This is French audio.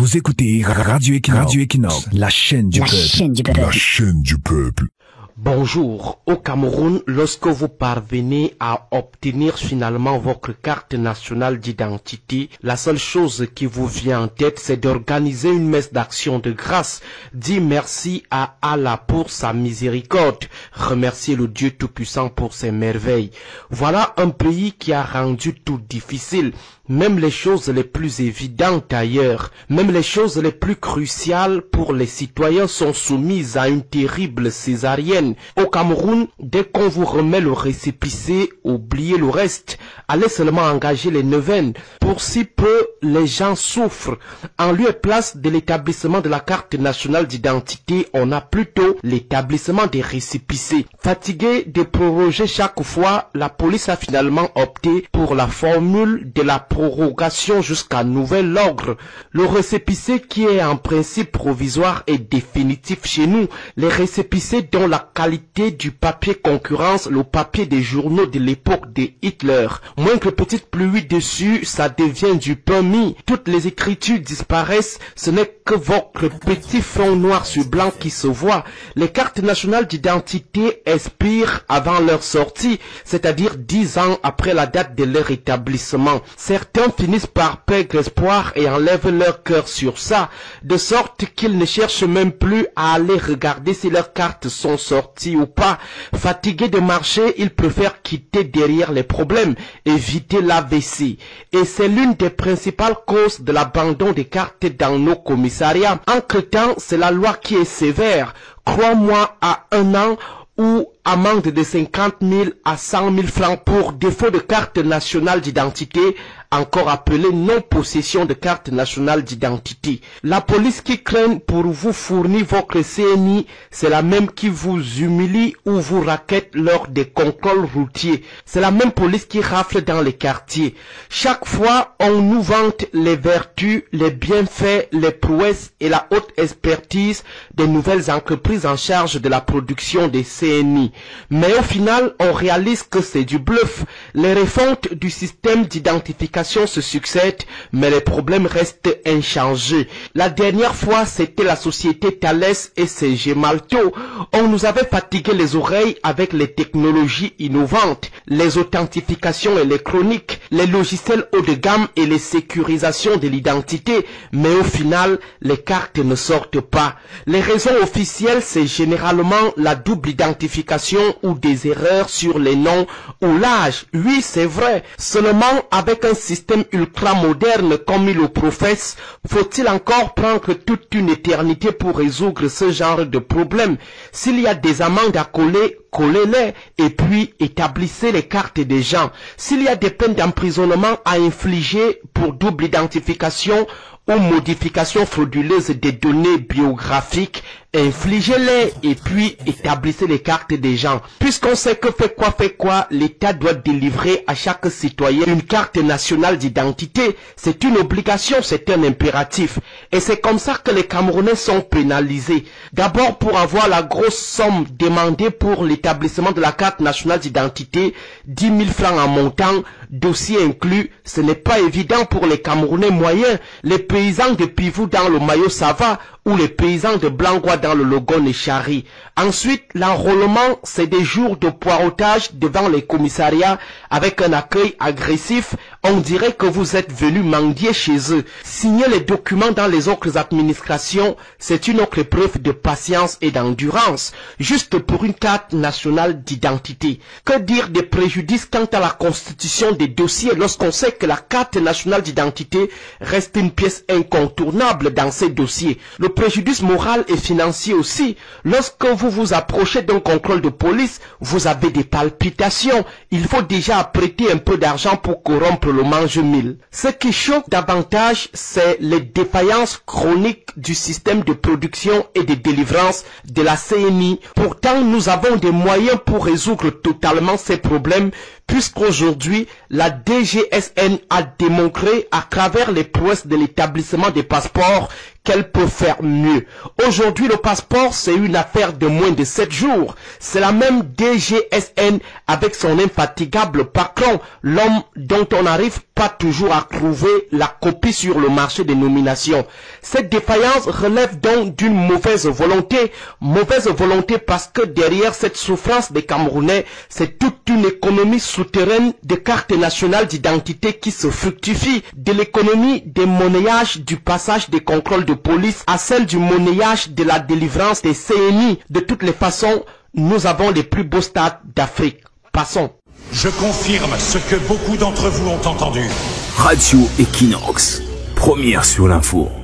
Vous écoutez Radio Equinox, la chaîne du peuple. La chaîne du peuple. Bonjour. Au Cameroun, lorsque vous parvenez à obtenir finalement votre carte nationale d'identité, la seule chose qui vous vient en tête, c'est d'organiser une messe d'action de grâce. Dire merci à Allah pour sa miséricorde. Remercier le Dieu Tout-Puissant pour ses merveilles. Voilà un pays qui a rendu tout difficile. Même les choses les plus évidentes ailleurs, même les choses les plus cruciales pour les citoyens sont soumises à une terrible césarienne. Au Cameroun, dès qu'on vous remet le récépissé, oubliez le reste. Allez seulement engager les neuvaines. Pour si peu, les gens souffrent. En lieu et place de l'établissement de la carte nationale d'identité, on a plutôt l'établissement des récépissés. Fatigué de proroger chaque fois, la police a finalement opté pour la formule de la prorogation jusqu'à nouvel ordre. Le récépissé qui est en principe provisoire est définitif chez nous. Les récépissés dont la qualité du papier concurrence le papier des journaux de l'époque de Hitler. Moindre petite pluie dessus, ça devient du pain mis. Toutes les écritures disparaissent, ce n'est que votre petit front noir sur blanc qui se voit. Les cartes nationales d'identité expirent avant leur sortie, c'est-à-dire 10 ans après la date de leur établissement. Certains finissent par perdre espoir et enlèvent leur cœur sur ça, de sorte qu'ils ne cherchent même plus à aller regarder si leurs cartes sont sorties ou pas. Fatigués de marcher, ils préfèrent quitter derrière les problèmes, éviter l'AVC. Et c'est l'une des principales causes de l'abandon des cartes dans nos commissariats. Entre-temps, c'est la loi qui est sévère. Crois-moi, à 1 an, ou amende de 50 000 à 100 000 francs pour défaut de carte nationale d'identité, encore appelée non-possession de carte nationale d'identité. La police qui craint pour vous fournir votre CNI, c'est la même qui vous humilie ou vous raquette lors des contrôles routiers. C'est la même police qui rafle dans les quartiers. Chaque fois, on nous vante les vertus, les bienfaits, les prouesses et la haute expertise des nouvelles entreprises en charge de la production des CNI. Mais au final, on réalise que c'est du bluff. Les refontes du système d'identification se succèdent, mais les problèmes restent inchangés. La dernière fois, c'était la société Thales et ses Gemalto. On nous avait fatigué les oreilles avec les technologies innovantes, les authentifications électroniques, les logiciels haut de gamme et les sécurisations de l'identité, mais au final, les cartes ne sortent pas. Les raisons officielles, c'est généralement la double identification ou des erreurs sur les noms ou l'âge. Oui, c'est vrai. Seulement, avec un système ultra moderne comme il le professe, faut-il encore prendre toute une éternité pour résoudre ce genre de problème? S'il y a des amendes à coller, collez-les et puis établissez les cartes des gens. S'il y a des peines d'emprisonnement à infliger pour double identification ou modification frauduleuse des données biographiques, infligez-les et puis établissez les cartes des gens. Puisqu'on sait que fait quoi, l'État doit délivrer à chaque citoyen une carte nationale d'identité. C'est une obligation, c'est un impératif. Et c'est comme ça que les Camerounais sont pénalisés. D'abord pour avoir la grosse somme demandée pour l'établissement de la carte nationale d'identité, 10 000 francs en montant, dossier inclus. Ce n'est pas évident pour les Camerounais moyens. Les paysans de Pivou dans le maillot ça va, ou les paysans de Blangois dans le Logon et Chari. Ensuite, l'enrôlement, c'est des jours de poireautage devant les commissariats avec un accueil agressif. On dirait que vous êtes venu mendier chez eux. Signer les documents dans les autres administrations, c'est une autre preuve de patience et d'endurance, juste pour une carte nationale d'identité. Que dire des préjudices quant à la constitution des dossiers lorsqu'on sait que la carte nationale d'identité reste une pièce incontournable dans ces dossiers? Le préjudice moral et financier aussi. Lorsque vous vous approchez d'un contrôle de police, vous avez des palpitations. Il faut déjà prêter un peu d'argent pour corrompre le mange-mille. Ce qui choque davantage, c'est les défaillances chroniques du système de production et de délivrance de la CNI. Pourtant, nous avons des moyens pour résoudre totalement ces problèmes, puisqu'aujourd'hui, la DGSN a démontré à travers les prouesses de l'établissement des passeports qu'elle peut faire mieux. Aujourd'hui, le passeport, c'est une affaire de moins de 7 jours. C'est la même DGSN avec son infatigable patron, l'homme dont on n'arrive pas toujours à trouver la copie sur le marché des nominations. Cette défaillance relève donc d'une mauvaise volonté parce que derrière cette souffrance des Camerounais, c'est toute une économie souterraine de cartes nationales d'identité qui se fructifie, de l'économie des monnayages du passage des contrôles de police à celle du monnayage de la délivrance des CNI. De toutes les façons, nous avons les plus beaux stades d'Afrique. Passons. Je confirme ce que beaucoup d'entre vous ont entendu. Radio Equinox, première sur l'info.